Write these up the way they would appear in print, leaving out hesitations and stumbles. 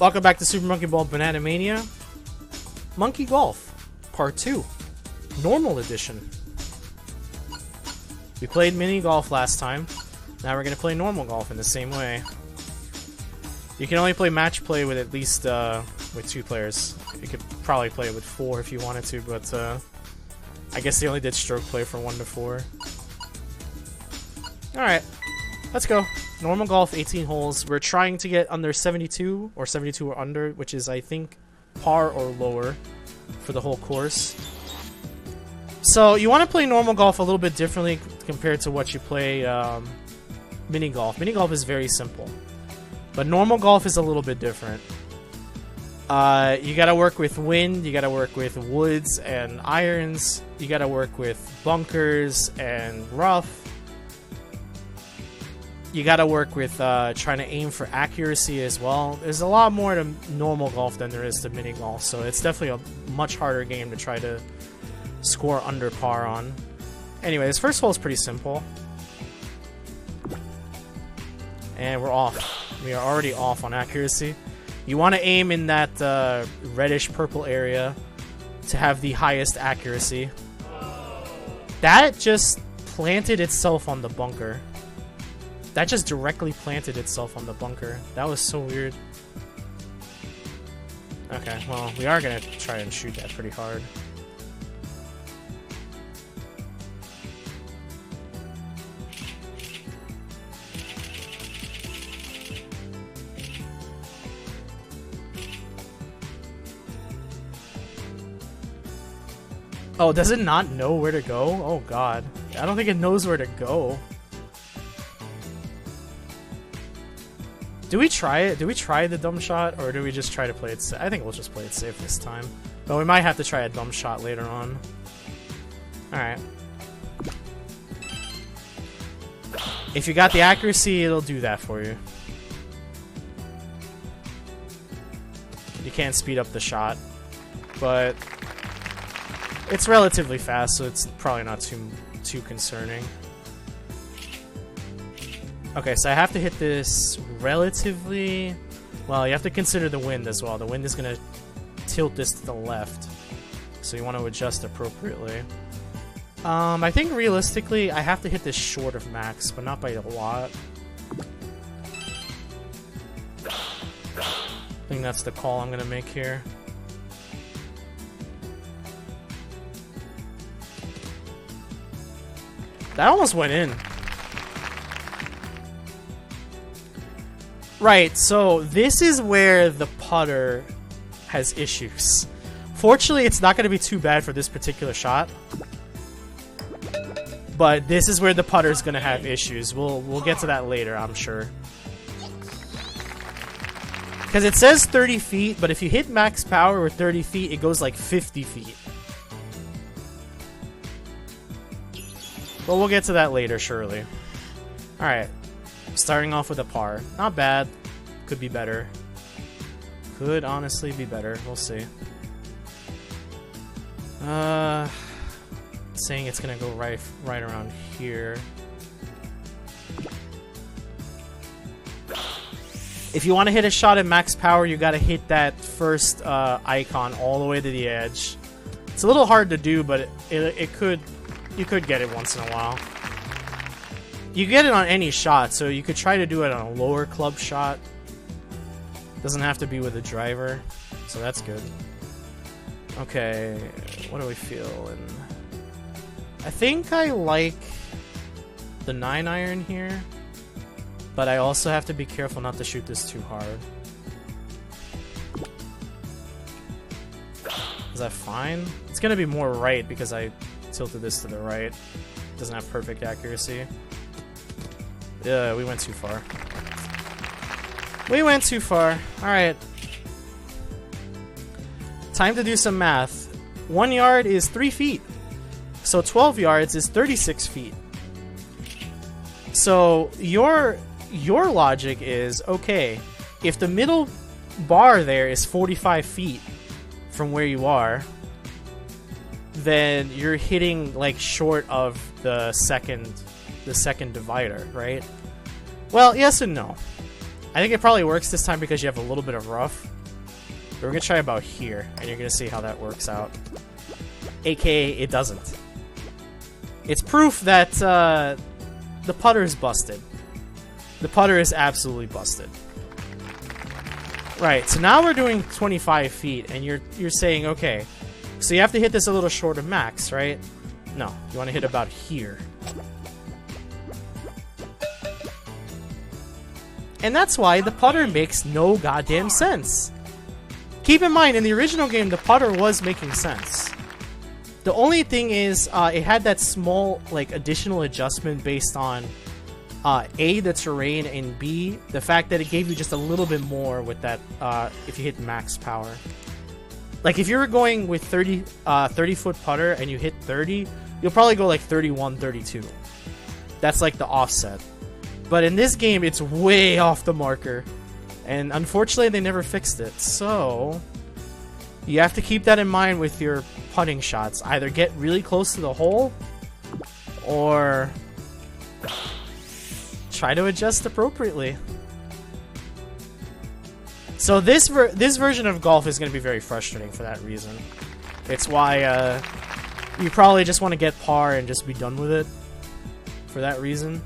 Welcome back to Super Monkey Ball Banana Mania. Monkey Golf, Part 2. Normal Edition. We played mini golf last time. Now we're going to play normal golf in the same way. You can only play match play with at least with 2 players. You could probably play it with 4 if you wanted to, but I guess they only did stroke play from 1 to 4. Alright, let's go. Normal golf, 18 holes. We're trying to get under 72, or 72 or under, which is, I think, par or lower for the whole course. So, you want to play normal golf a little bit differently compared to what you play mini golf. Mini golf is very simple. But normal golf is a little bit different. You gotta work with wind, you gotta work with woods and irons, you gotta work with bunkers and rough. You gotta work with trying to aim for accuracy as well. There's a lot more to normal golf than there is to mini golf, so it's definitely a much harder game to try to score under par on. Anyway, this first hole is pretty simple. And we're off. We are already off on accuracy. You want to aim in that reddish-purple area to have the highest accuracy. That just planted itself on the bunker. That just directly planted itself on the bunker. That was so weird. Okay, well, we are going to try and shoot that pretty hard. Oh, does it not know where to go? Oh god. I don't think it knows where to go. Do we try it? Do we try the dumb shot, or do we just try to play it safe? I think we'll just play it safe this time. But we might have to try a dumb shot later on. Alright. If you got the accuracy, it'll do that for you. You can't speed up the shot, but it's relatively fast, so it's probably not too concerning. Okay, so I have to hit this relatively... Well, you have to consider the wind as well. The wind is going to tilt this to the left, so you want to adjust appropriately. I think realistically, I have to hit this short of max, but not by a lot. I think that's the call I'm going to make here. That almost went in. Right, so this is where the putter has issues. Fortunately, it's not going to be too bad for this particular shot. But this is where the putter is going to have issues. We'll get to that later, I'm sure. Because it says 30 feet, but if you hit max power with 30 feet, it goes like 50 feet. But we'll get to that later, surely. Alright. Starting off with a par. Not bad. Could be better. Could honestly be better. We'll see. Saying it's gonna go right around here. If you want to hit a shot at max power, you gotta hit that first icon all the way to the edge. It's a little hard to do, but it could... You could get it once in a while. You get it on any shot, so you could try to do it on a lower club shot. Doesn't have to be with a driver, so that's good. Okay, what do we feel? And I think I like the 9-iron here, but I also have to be careful not to shoot this too hard. Is that fine? It's gonna be more right because I tilted this to the right. Doesn't have perfect accuracy. Yeah, we went too far. We went too far. Alright. Time to do some math. 1 yard is 3 feet. So 12 yards is 36 feet. So your logic is, okay, if the middle bar there is 45 feet from where you are, then you're hitting like short of the second divider, right? Well, yes and no. I think it probably works this time because you have a little bit of rough. But we're gonna try about here, and you're gonna see how that works out. AKA, it doesn't. It's proof that the putter is busted. The putter is absolutely busted. Right, so now we're doing 25 feet, and you're saying, okay, so you have to hit this a little short of max, right? No, you want to hit about here. And that's why the putter makes no goddamn sense. Keep in mind, in the original game, the putter was making sense. The only thing is, it had that small, like, additional adjustment based on A, the terrain, and B, the fact that it gave you just a little bit more with that, if you hit max power. Like, if you were going with 30-foot putter and you hit 30, you'll probably go like 31, 32. That's like the offset. But in this game, it's way off the marker. And unfortunately, they never fixed it. So, you have to keep that in mind with your putting shots. Either get really close to the hole, or try to adjust appropriately. So this version of golf is going to be very frustrating for that reason. It's why you probably just want to get par and just be done with it for that reason.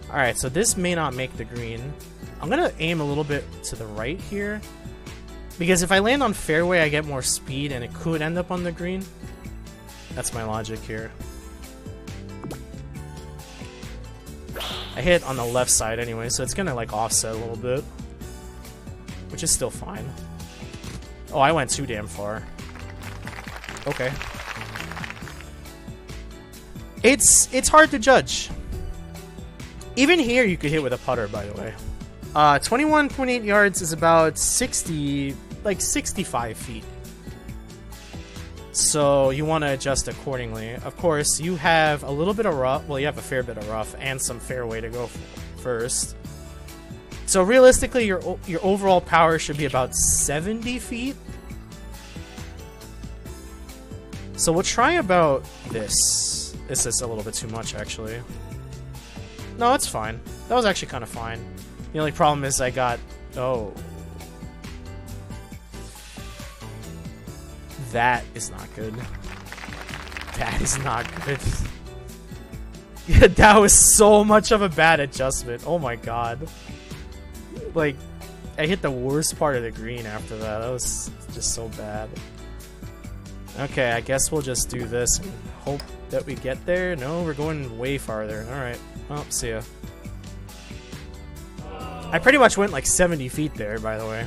Alright, so this may not make the green. I'm going to aim a little bit to the right here, because if I land on fairway, I get more speed and it could end up on the green. That's my logic here. I hit on the left side anyway, so it's going to like offset a little bit, which is still fine. Oh, I went too damn far. Okay. It's hard to judge. Even here, you could hit with a putter, by the way. 21.8 yards is about 65 feet. So you want to adjust accordingly. Of course, you have a little bit of rough. Well, you have a fair bit of rough and some fairway to go first. So realistically, your overall power should be about 70 feet. So we'll try about this. This is a little bit too much, actually. No, it's fine. That was actually kind of fine. The only problem is I got... Oh. That is not good. That is not good. Yeah, that was so much of a bad adjustment. Oh my god. Like, I hit the worst part of the green after that. That was just so bad. Okay, I guess we'll just do this and hope that we get there. No, we're going way farther. Alright. Well, see ya. I pretty much went like 70 feet there, by the way.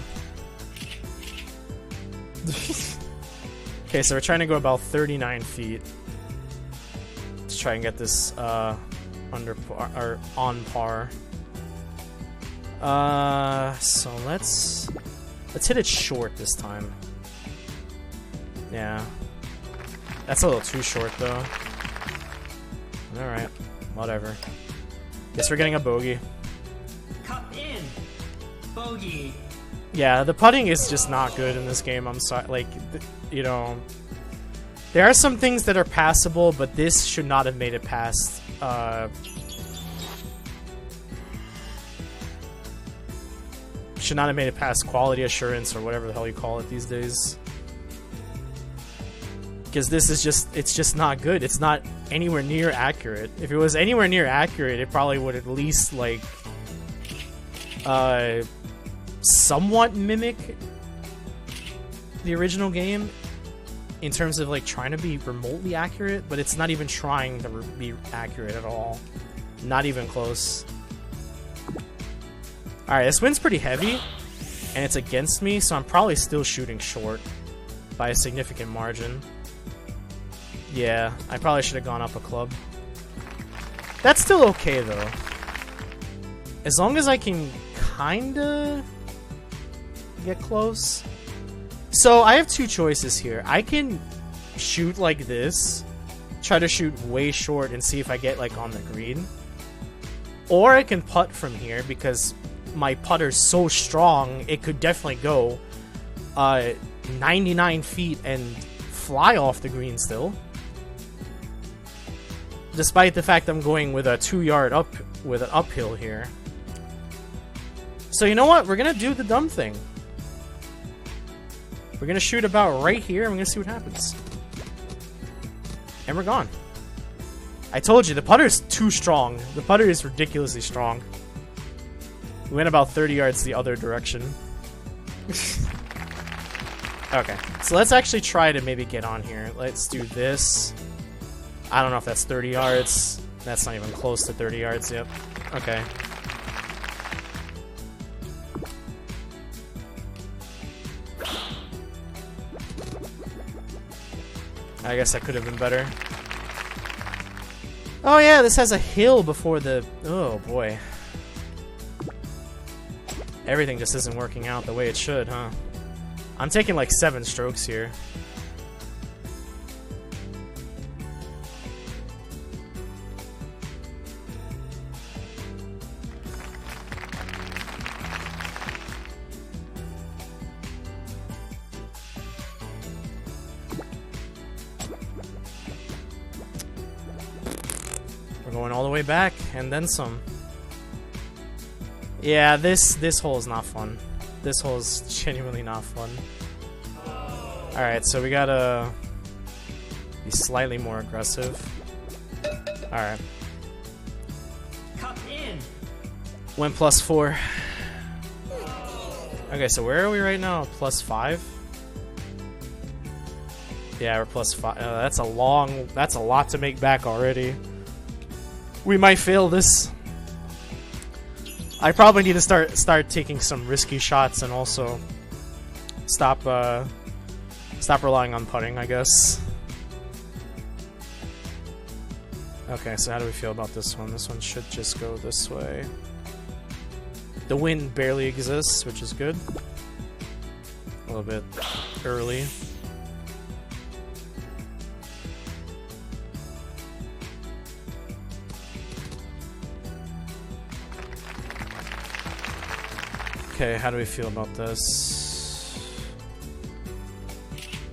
Okay, so we're trying to go about 39 feet. Let's try and get this under par, or on par. So let's hit it short this time. Yeah. That's a little too short though. Alright, whatever. Guess we're getting a bogey. Cut in! Bogey! Yeah, the putting is just not good in this game. I'm sorry. Like, you know, there are some things that are passable, but this should not have made it past. Should not have made it past quality assurance or whatever the hell you call it these days. Because this is it's just not good. It's not anywhere near accurate. If it was anywhere near accurate, it probably would at least, like, somewhat mimic the original game in terms of, like, trying to be remotely accurate, but it's not even trying to be accurate at all. Not even close. Alright, this wind's pretty heavy, and it's against me, so I'm probably still shooting short by a significant margin. Yeah, I probably should have gone up a club. That's still okay, though. As long as I can kinda get close. So, I have two choices here. I can shoot like this, try to shoot way short and see if I get, like, on the green. Or I can putt from here, because my putter's so strong, it could definitely go 99 feet and fly off the green still. Despite the fact I'm going with a 2-yard up with an uphill here. So you know what? We're gonna do the dumb thing. We're gonna shoot about right here, and we're gonna see what happens. And we're gone. I told you, the putter's too strong. The putter is ridiculously strong. We went about 30 yards the other direction. Okay, so let's actually try to maybe get on here. Let's do this. I don't know if that's 30 yards. That's not even close to 30 yards, yep. Okay. I guess that could have been better. Oh yeah, this has a hill before the... Oh boy. Everything just isn't working out the way it should, huh? I'm taking like 7 strokes here. We're going all the way back, and then some. Yeah, this hole is not fun. This hole is genuinely not fun. Alright, so we gotta be slightly more aggressive. Alright. Cup in. Went +4. Okay, so where are we right now? +5? Yeah, we're +5. That's a lot to make back already. We might fail this. I probably need to start taking some risky shots and also stop relying on putting, I guess. Okay, so how do we feel about this one? This one should just go this way. The wind barely exists, which is good. A little bit early. Okay, how do we feel about this?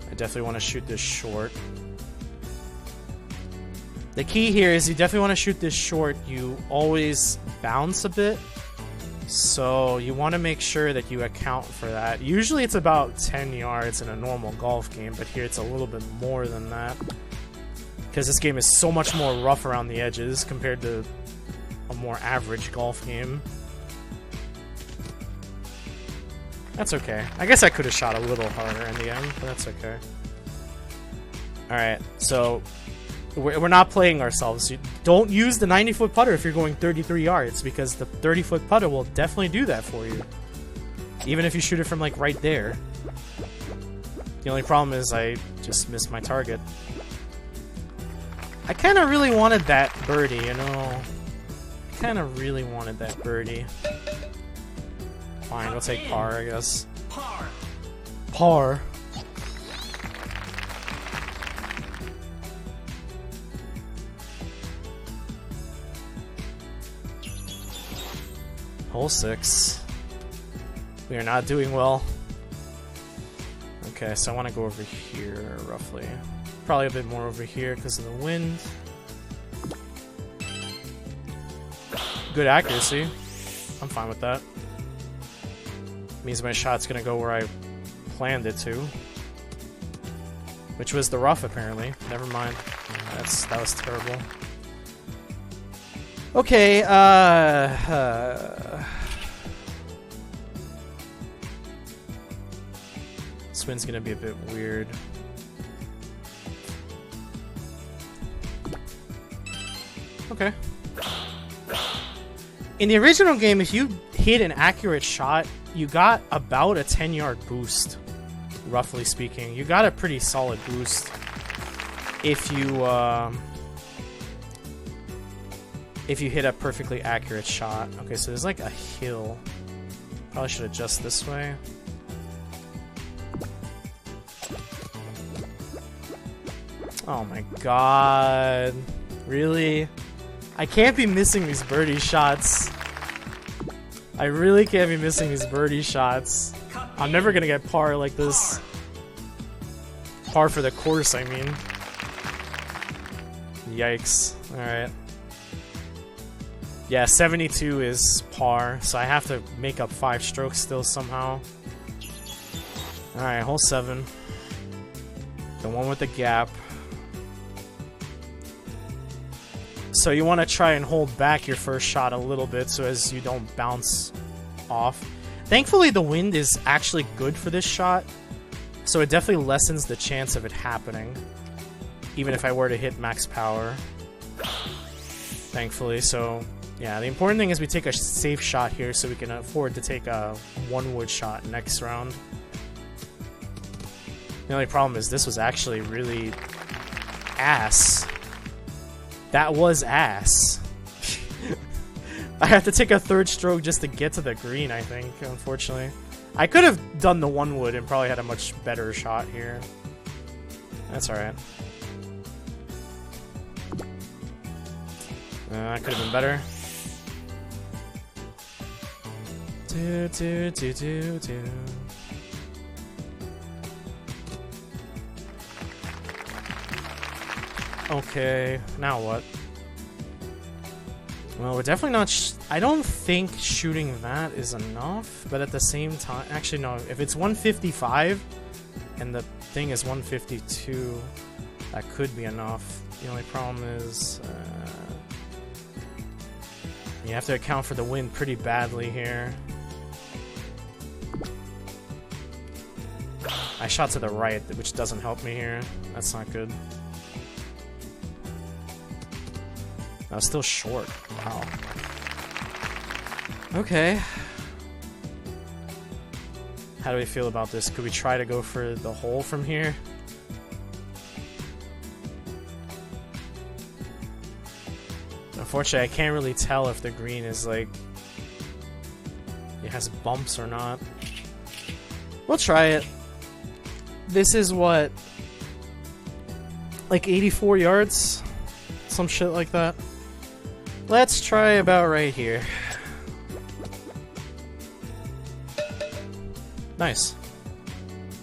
I definitely want to shoot this short. The key here is you definitely want to shoot this short. You always bounce a bit. So you want to make sure that you account for that. Usually it's about 10 yards in a normal golf game, but here it's a little bit more than that. Because this game is so much more rough around the edges compared to a more average golf game. That's okay. I guess I could have shot a little harder in the end, but that's okay. Alright, so we're not playing ourselves. You don't use the 90-foot putter if you're going 33 yards, because the 30-foot putter will definitely do that for you. Even if you shoot it from, like, right there. The only problem is I just missed my target. I kind of really wanted that birdie, you know? I kind of really wanted that birdie. Fine, we'll take par, I guess. Par. Par. Hole 6. We are not doing well. Okay, so I want to go over here, roughly. Probably a bit more over here because of the wind. Good accuracy. I'm fine with that. Means my shot's gonna go where I planned it to. Which was the rough, apparently. Never mind. That was terrible. Okay, this wind's gonna be a bit weird. Okay. In the original game, if you hit an accurate shot, you got about a 10-yard boost, roughly speaking. You got a pretty solid boost if you hit a perfectly accurate shot. Okay, so there's like a hill. Probably should adjust this way. Oh my god. Really? I can't be missing these birdie shots. I really can't be missing these birdie shots. I'm never gonna get par like this. Par for the course, I mean. Yikes. Alright. Yeah, 72 is par, so I have to make up 5 strokes still somehow. Alright, hole 7. The one with the gap. So you want to try and hold back your first shot a little bit so as you don't bounce off. Thankfully, the wind is actually good for this shot, so it definitely lessens the chance of it happening, even if I were to hit max power. Thankfully, so yeah, the important thing is we take a safe shot here so we can afford to take a one-wood shot next round. The only problem is this was actually really ass. That was ass. I have to take a third stroke just to get to the green, I think, unfortunately. I could have done the one wood and probably had a much better shot here. That's alright. That could have been better. Do. Okay, now what? Well, we're definitely not... I don't think shooting that is enough, but at the same time... Actually, no. If it's 155 and the thing is 152, that could be enough. The only problem is... you have to account for the wind pretty badly here. I shot to the right, which doesn't help me here. That's not good. I was still short. Wow. Okay. How do we feel about this? Could we try to go for the hole from here? Unfortunately, I can't really tell if the green is like... it has bumps or not. We'll try it. This is what? Like 84 yards? Some shit like that. Let's try about right here. Nice.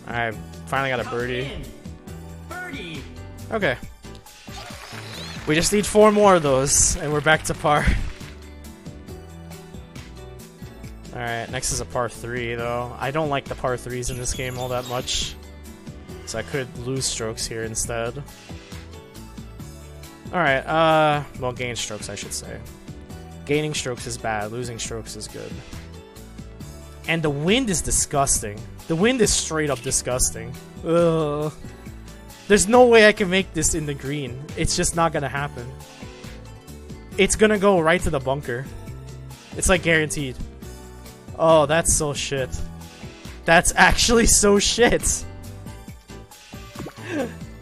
I finally got a birdie. Birdie. Okay. We just need 4 more of those, and we're back to par. Alright, next is a par 3, though. I don't like the par 3s in this game all that much, so I could lose strokes here instead. Alright, well, gain strokes, I should say. Gaining strokes is bad, losing strokes is good. And the wind is disgusting. The wind is straight up disgusting. Ugh. There's no way I can make this in the green. It's just not gonna happen. It's gonna go right to the bunker. It's like guaranteed. Oh, that's so shit. That's actually so shit.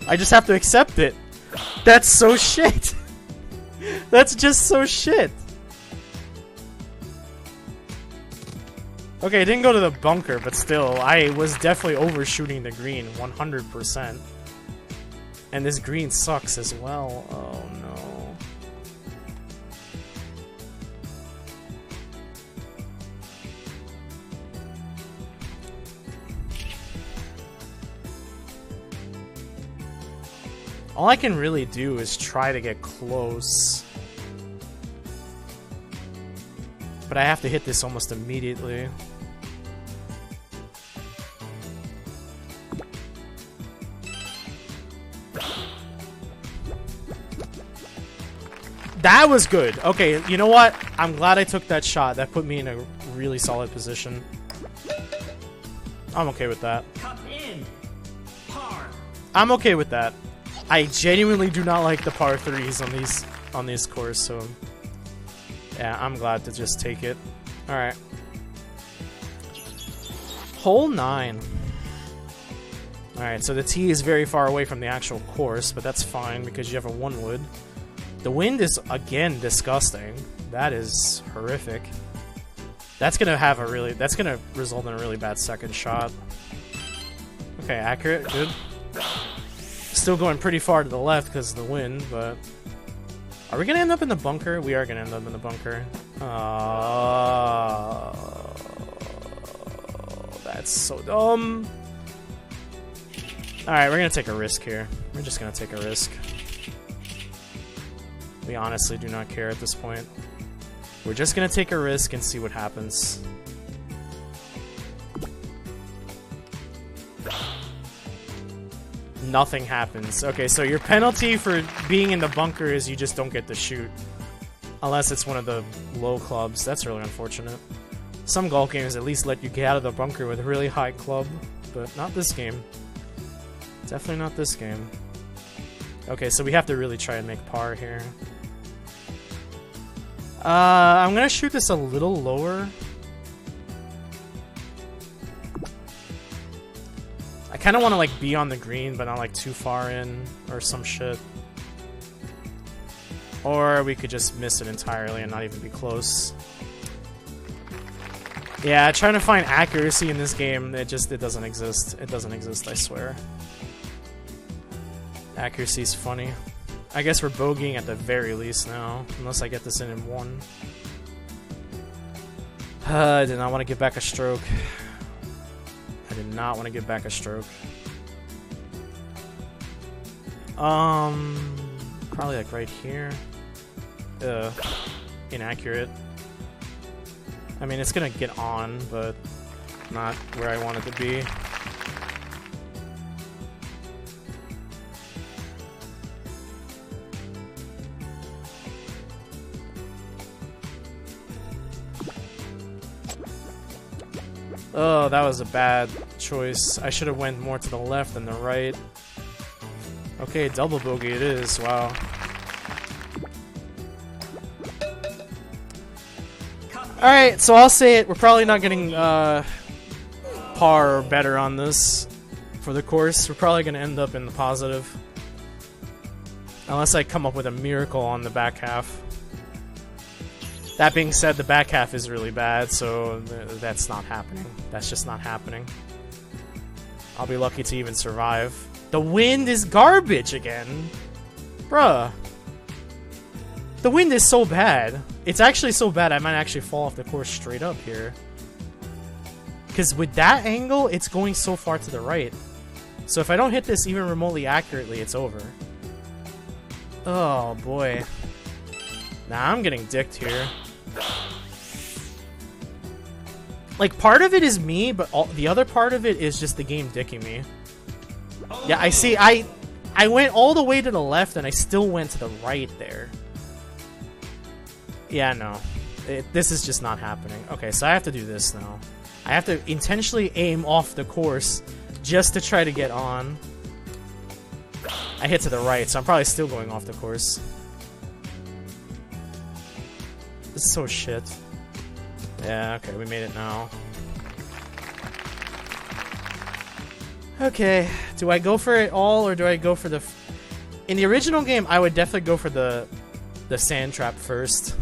I just have to accept it. That's so shit. That's just so shit. Okay, it didn't go to the bunker, but still, I was definitely overshooting the green 100%. And this green sucks as well. Oh no. All I can really do is try to get close. But I have to hit this almost immediately. That was good. Okay, you know what? I'm glad I took that shot. That put me in a really solid position. I'm okay with that. Cup in. Par. I'm okay with that. I genuinely do not like the par 3s on these course, so yeah, I'm glad to just take it. All right. Hole 9. All right, so the tee is very far away from the actual course, but that's fine because you have a 1-wood. The wind is again disgusting. That is horrific. That's gonna result in a really bad second shot. Okay, accurate, good. Still going pretty far to the left because of the wind, but are we gonna end up in the bunker? We are gonna end up in the bunker. That's so dumb. Alright, we're gonna take a risk here. We're just gonna take a risk. We honestly do not care at this point. We're just gonna take a risk and see what happens. nothing happens. Okay, so your penalty for being in the bunker is you just don't get to shoot. Unless it's one of the low clubs. That's really unfortunate. Some golf games at least let you get out of the bunker with a really high club, but not this game. Definitely not this game. Okay, so we have to really try and make par here. I'm gonna shoot this a little lower. I kind of want to like be on the green, but not like too far in or some shit. Or we could just miss it entirely and not even be close. Yeah, trying to find accuracy in this game, it doesn't exist. It doesn't exist, I swear. Accuracy's funny. I guess we're bogeying at the very least now, unless I get this in one. I did not want to get back a stroke. I did not want to get back a stroke. Probably like right here. Inaccurate. I mean, it's gonna get on, but not where I want it to be. Oh, that was a bad choice. I should have went more to the left than the right. Okay, double bogey it is. Wow. Alright, so I'll say it. We're probably not getting par or better on this for the course. We're probably going to end up in the positive. Unless I come up with a miracle on the back half. That being said, the back half is really bad, so that's not happening. That's just not happening. I'll be lucky to even survive. The wind is garbage again. Bruh. The wind is so bad. It's actually so bad I might actually fall off the course straight up here. Because with that angle, it's going so far to the right. So if I don't hit this even remotely accurately, it's over. Oh boy. Nah, I'm getting dicked here. Like, part of it is me, but the other part of it is just the game dicking me. Yeah, I see. I went all the way to the left, and I still went to the right there. Yeah, no. This is just not happening. Okay, so I have to do this now. I have to intentionally aim off the course just to try to get on. I hit to the right, so I'm probably still going off the course. This is so shit. Yeah, okay, we made it now. Okay, do I go for it all, or do I go for the... In the original game, I would definitely go for the sand trap first.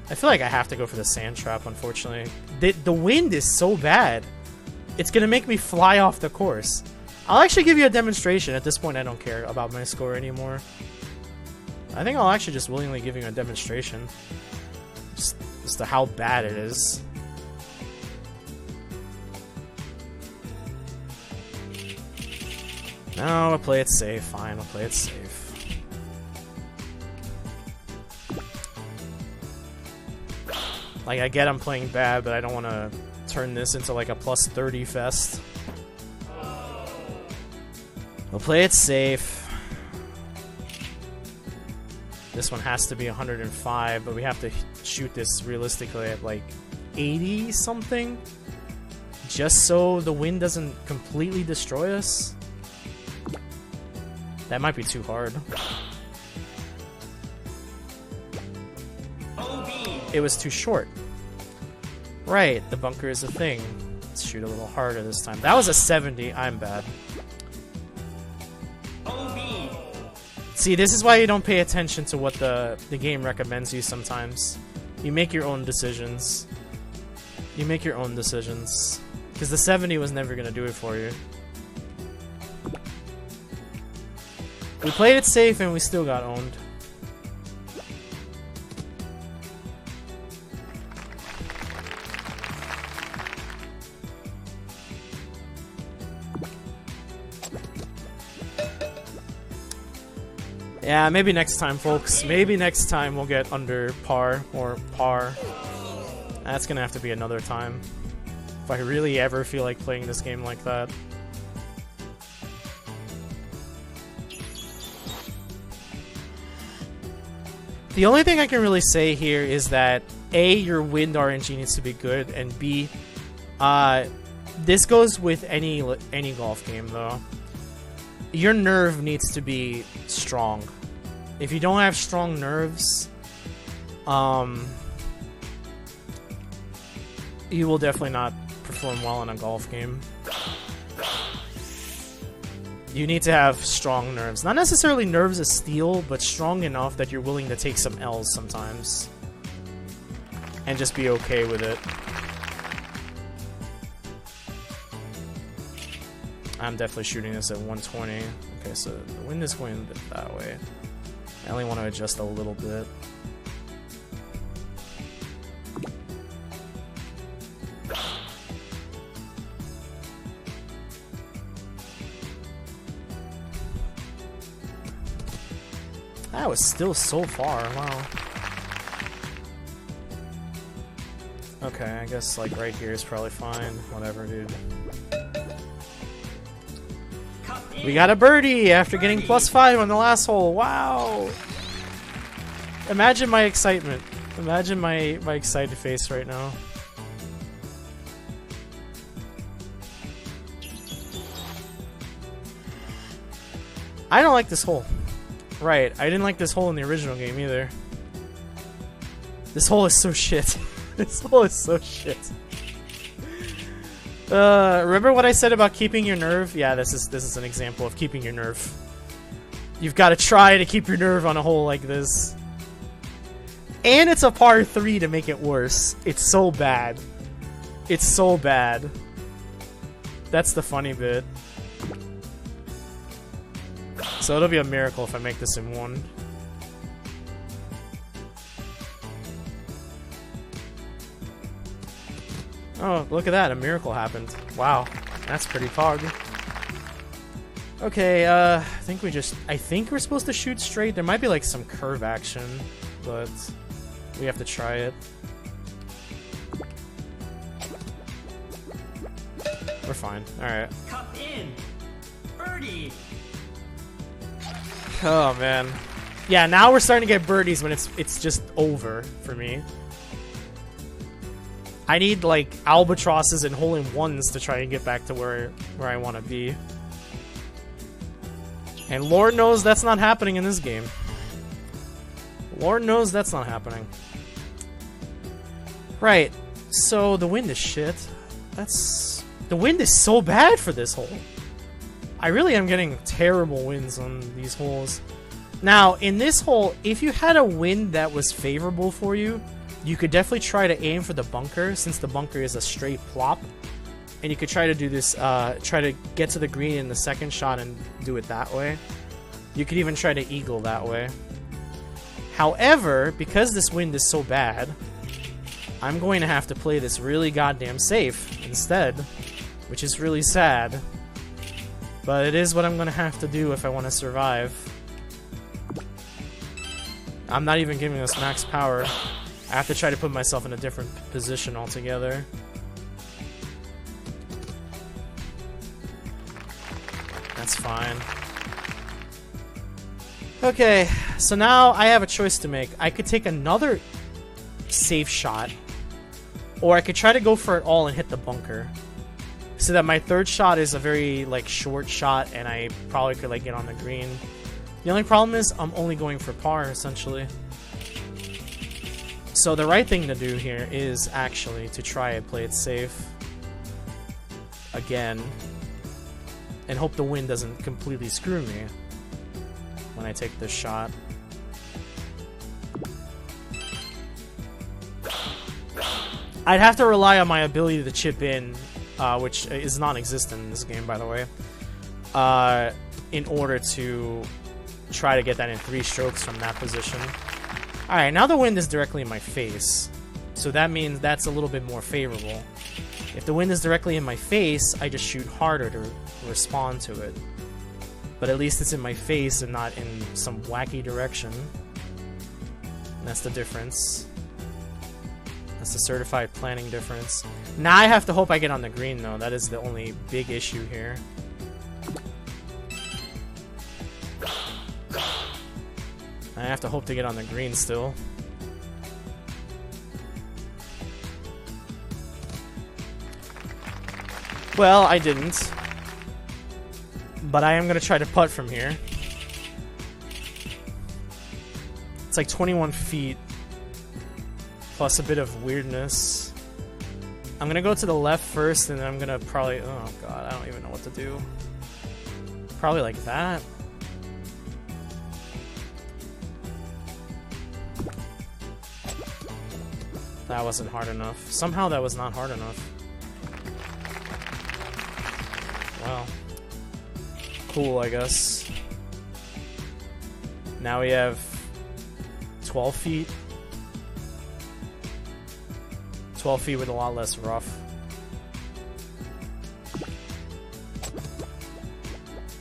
I feel like I have to go for the sand trap, unfortunately. The wind is so bad. It's gonna make me fly off the course. I'll actually give you a demonstration. At this point, I don't care about my score anymore. I think I'll actually just willingly give you a demonstration. Just as to how bad it is. No, I'll play it safe. Fine, I'll play it safe. Like, I get I'm playing bad, but I don't want to turn this into like a plus 30 fest. We'll play it safe. This one has to be 105, but we have to shoot this realistically at like 80 something. Just so the wind doesn't completely destroy us. That might be too hard. It was too short. Right, the bunker is a thing. Let's shoot a little harder this time. That was a 70. I'm bad. See, this is why you don't pay attention to what the game recommends you sometimes. You make your own decisions. You make your own decisions. Because the 70 was never going to do it for you. We played it safe and we still got owned. Yeah, maybe next time, folks. Maybe next time we'll get under par or par. That's gonna have to be another time. If I really ever feel like playing this game like that. The only thing I can really say here is that A, your wind RNG needs to be good, and B, this goes with any golf game though. Your nerve needs to be strong. If you don't have strong nerves, you will definitely not perform well in a golf game. You need to have strong nerves. Not necessarily nerves of steel, but strong enough that you're willing to take some L's sometimes. And just be okay with it. I'm definitely shooting this at 120. Okay, so the wind is going a bit that way. I only want to adjust a little bit. That was still so far, wow. Okay, I guess like right here is probably fine. Whatever, dude. We got a birdie after getting +5 on the last hole. Wow! Imagine my excitement. Imagine my excited face right now. I don't like this hole. Right, I didn't like this hole in the original game either. This hole is so shit. This hole is so shit. Remember what I said about keeping your nerve? Yeah, this is an example of keeping your nerve. You've got to try to keep your nerve on a hole like this. And it's a par 3 to make it worse. It's so bad. It's so bad. That's the funny bit. So it'll be a miracle if I make this in 1. Oh, look at that. A miracle happened. Wow. That's pretty pog. Okay, I think we're supposed to shoot straight. There might be like some curve action, but we have to try it. We're fine. Alright. Cup in. Birdie. Oh man. Yeah, now we're starting to get birdies when it's just over for me. I need like albatrosses and hole-in-ones to try and get back to where I want to be. And Lord knows that's not happening in this game. Lord knows that's not happening. Right. So the wind is shit. The wind is so bad for this hole. I really am getting terrible winds on these holes. Now, in this hole, if you had a wind that was favorable for you, you could definitely try to aim for the bunker, since the bunker is a straight plop. And you could try to do this, try to get to the green in the second shot and do it that way. You could even try to eagle that way. However, because this wind is so bad, I'm going to have to play this really goddamn safe instead, which is really sad. But it is what I'm going to have to do if I want to survive. I'm not even giving us max power. I have to try to put myself in a different position altogether. That's fine. Okay, so now I have a choice to make. I could take another safe shot, or I could try to go for it all and hit the bunker. So that my third shot is a very like short shot, and I probably could like get on the green. The only problem is I'm only going for par essentially. So the right thing to do here is actually to try and play it safe again, and hope the wind doesn't completely screw me when I take this shot. I'd have to rely on my ability to chip in, which is non-existent in this game, by the way, in order to try to get that in 3 strokes from that position. Alright, now the wind is directly in my face, so that means that's a little bit more favorable. If the wind is directly in my face, I just shoot harder to respond to it. But at least it's in my face and not in some wacky direction. And that's the difference. That's the certified planning difference. Now I have to hope I get on the green, though. That is the only big issue here. I have to hope to get on the green still. Well, I didn't. But I am going to try to putt from here. It's like 21 feet. Plus a bit of weirdness. I'm going to go to the left first, and then I'm going to probably... Oh, God, I don't even know what to do. Probably like that. That wasn't hard enough. Somehow that was not hard enough. Wow. Cool, I guess. Now we have 12 feet. 12 feet with a lot less rough.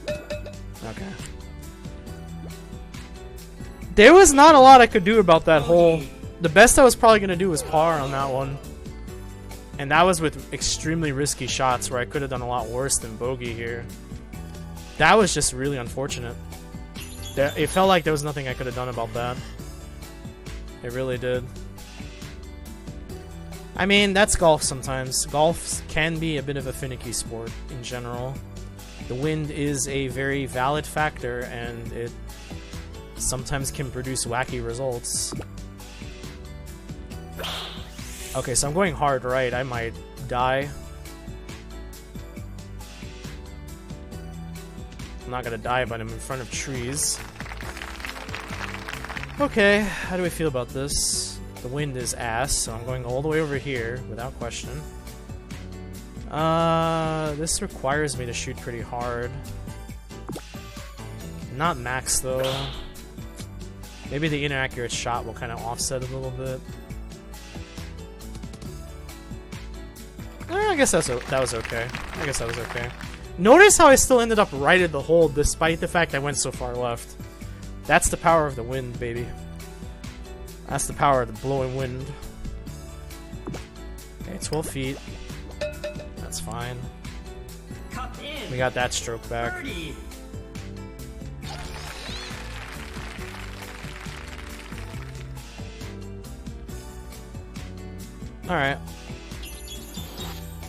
Okay. There was not a lot I could do about that hole. The best I was probably going to do was par on that one. And that was with extremely risky shots where I could have done a lot worse than bogey here. That was just really unfortunate. It felt like there was nothing I could have done about that. It really did. I mean, that's golf sometimes. Golf can be a bit of a finicky sport in general. The wind is a very valid factor, and it sometimes can produce wacky results. Okay, so I'm going hard right. I might die. I'm not gonna die, but I'm in front of trees. Okay, how do we feel about this? The wind is ass, so I'm going all the way over here, without question. This requires me to shoot pretty hard. Not max, though. Maybe the inaccurate shot will kind of offset a little bit. I guess that was okay. I guess that was okay. Notice how I still ended up right at the hole, despite the fact I went so far left. That's the power of the wind, baby. That's the power of the blowing wind. Okay, 12 feet. That's fine. We got that stroke back. 30. Alright.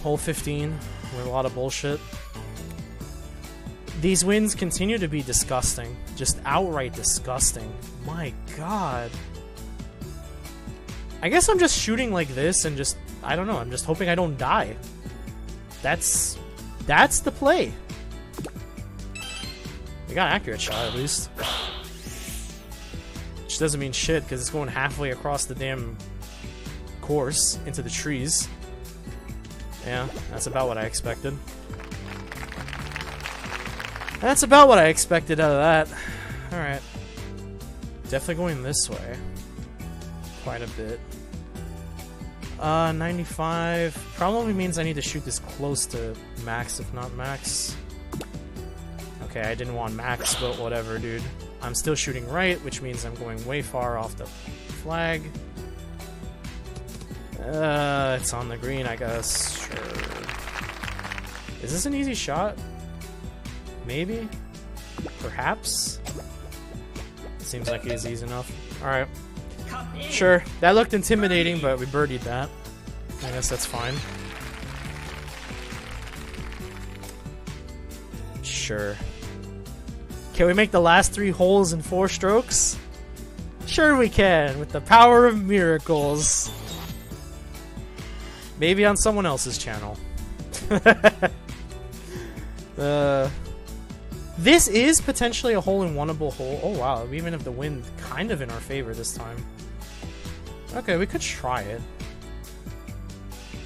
Hole 15 with a lot of bullshit. These winds continue to be disgusting. Just outright disgusting. My god. I guess I'm just shooting like this and just... I don't know, I'm just hoping I don't die. That's the play. We got an accurate shot, at least. Which doesn't mean shit, because it's going halfway across the damn course into the trees. Yeah, that's about what I expected. That's about what I expected out of that. Alright. Definitely going this way. Quite a bit. 95 probably means I need to shoot this close to max, if not max. Okay, I didn't want max, but whatever, dude. I'm still shooting right, which means I'm going way far off the flag. It's on the green, I guess. Sure. Is this an easy shot? Maybe? Perhaps? Seems like it is easy enough. Alright. Sure. That looked intimidating, but we birdied that. I guess that's fine. Sure. Can we make the last 3 holes in 4 strokes? Sure we can, with the power of miracles. Maybe on someone else's channel. This is potentially a hole-in-oneable hole. Oh wow, we even have the wind kind of in our favor this time. Okay, we could try it.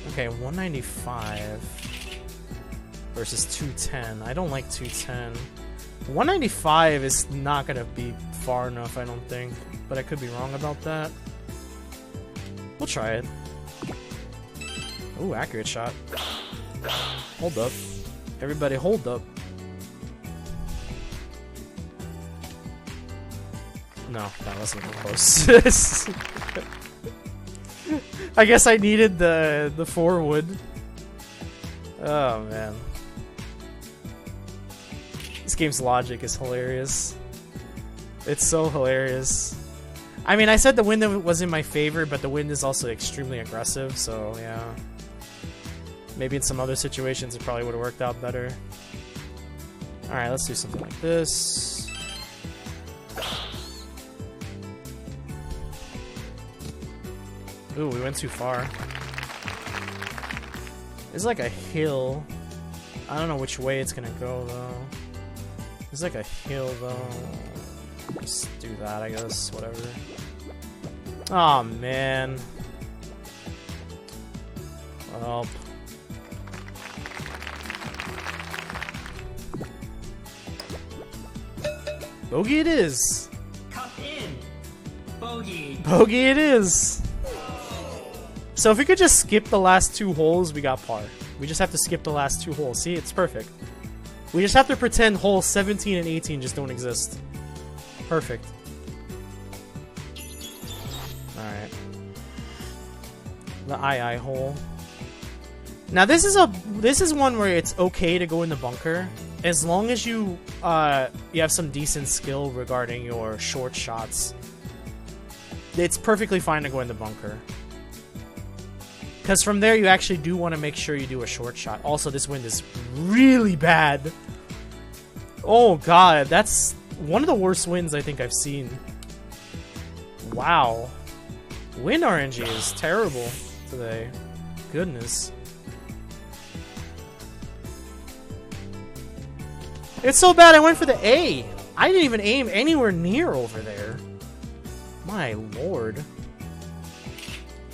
Okay, 195 versus 210. I don't like 210. 195 is not gonna be far enough, I don't think. But I could be wrong about that. We'll try it. Ooh, accurate shot. Hold up. Everybody hold up. No, that wasn't even close. I guess I needed the 4 wood. Oh man. This game's logic is hilarious. It's so hilarious. I mean, I said the wind was in my favor, but the wind is also extremely aggressive, so yeah. Maybe in some other situations it probably would have worked out better. Alright, let's do something like this. Ooh, we went too far. It's like a hill. I don't know which way it's gonna go, though. It's like a hill, though. Let's do that, I guess. Whatever. Aw, man. Well. Bogey it is! Cup in. Bogey. Bogey it is! So if we could just skip the last 2 holes, we got par. We just have to skip the last 2 holes. See, it's perfect. We just have to pretend holes 17 and 18 just don't exist. Perfect. Alright. The II hole. Now this is one where it's okay to go in the bunker as long as you have some decent skill regarding your short shots. It's perfectly fine to go in the bunker. Because from there you actually do want to make sure you do a short shot. Also, this wind is really bad. Oh god, that's one of the worst winds I think I've seen. Wow. Wind RNG is terrible today. Goodness. It's so bad I went for the A. I didn't even aim anywhere near over there. My lord.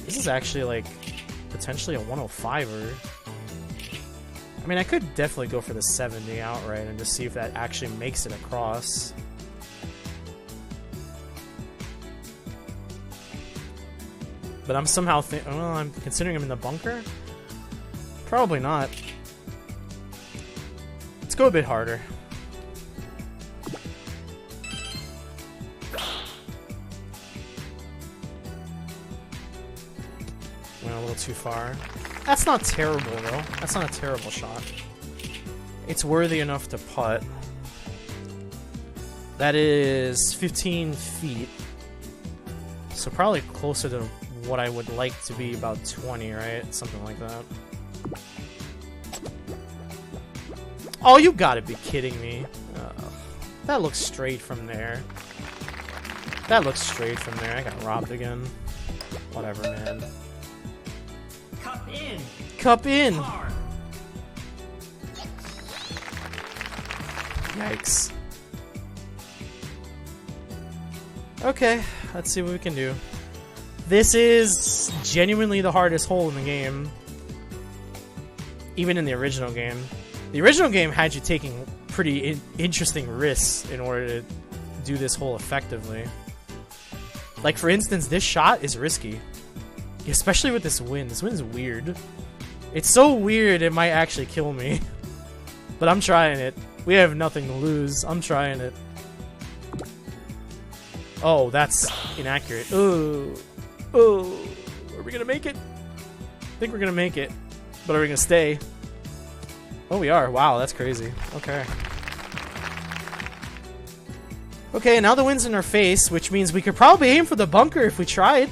This is actually like potentially a 105er. I mean, I could definitely go for the 70 outright and just see if that actually makes it across. But I'm somehow I'm considering him in the bunker? Probably not. Let's go a bit harder. Went a little too far. That's not terrible, though. That's not a terrible shot. It's worthy enough to putt. That is 15 feet. So probably closer to what I would like to be, about 20, right? Something like that. Oh, you gotta be kidding me. That looks straight from there. That looks straight from there. I got robbed again. Whatever, man. Cup in. Cup in! Par. Yikes. Okay, let's see what we can do. This is genuinely the hardest hole in the game. Even in the original game. The original game had you taking pretty interesting risks in order to do this hole effectively. Like, for instance, this shot is risky. Especially with this wind. This wind is weird. It's so weird it might actually kill me. But I'm trying it. We have nothing to lose. I'm trying it. Oh, that's inaccurate. Oh. Oh. Are we gonna make it? I think we're gonna make it. But are we gonna stay? Oh, we are. Wow, that's crazy. Okay. Okay, now the wind's in our face, which means we could probably aim for the bunker if we tried.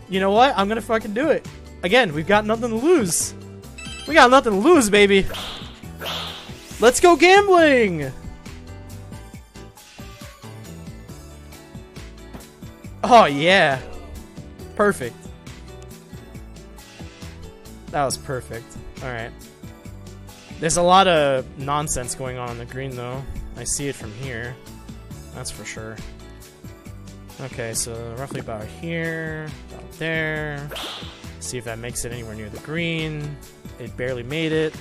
You know what? I'm gonna fucking do it. Again, we've got nothing to lose. We got nothing to lose, baby. Let's go gambling! Oh, yeah. Perfect. That was perfect. Alright. There's a lot of nonsense going on the green, though. I see it from here. That's for sure. Okay, so roughly about here, about there. See if that makes it anywhere near the green. It barely made it.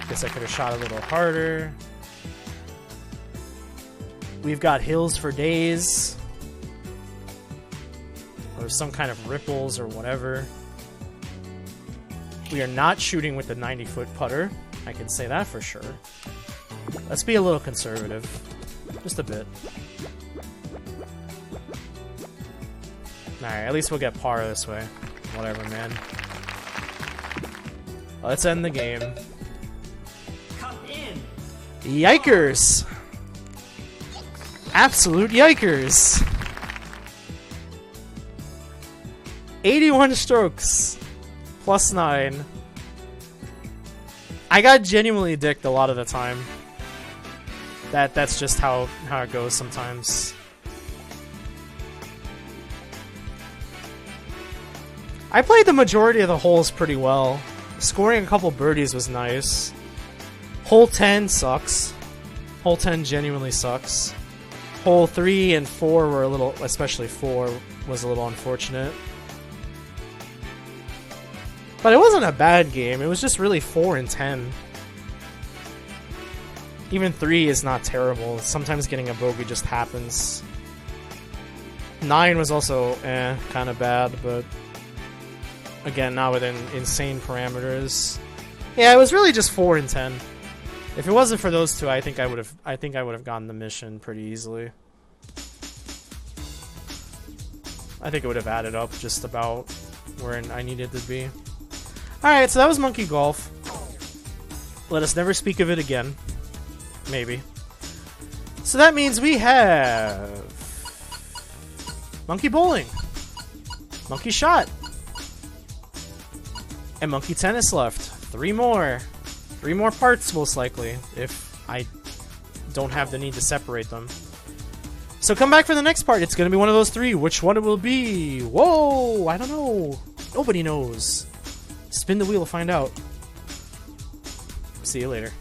Guess I could have shot a little harder. We've got hills for days. Or some kind of ripples or whatever. We are not shooting with the 90-foot putter. I can say that for sure. Let's be a little conservative. Just a bit. Alright, at least we'll get par this way. Whatever, man. Let's end the game. Cup in. Yikers! Absolute yikers! 81 strokes. Plus 9. I got genuinely dicked a lot of the time. That's just how it goes sometimes. I played the majority of the holes pretty well. Scoring a couple birdies was nice. Hole 10 sucks. Hole 10 genuinely sucks. Hole 3 and 4 were a little, especially 4 was a little unfortunate. But it wasn't a bad game, it was just really 4 and 10. Even 3 is not terrible, sometimes getting a bogey just happens. 9 was also, kind of bad, but again, not within insane parameters. Yeah, it was really just 4 and 10. If it wasn't for those two, I think I would have gotten the mission pretty easily. I think it would have added up just about where I needed to be. Alright, so that was Monkey Golf. Let us never speak of it again. Maybe. So that means we have Monkey Bowling, Monkey Shot, and Monkey Tennis left. 3 more. 3 more parts, most likely, if I don't have the need to separate them. So come back for the next part. It's going to be one of those 3. Which one it will be? Whoa! I don't know. Nobody knows. Spin the wheel to find out. See you later.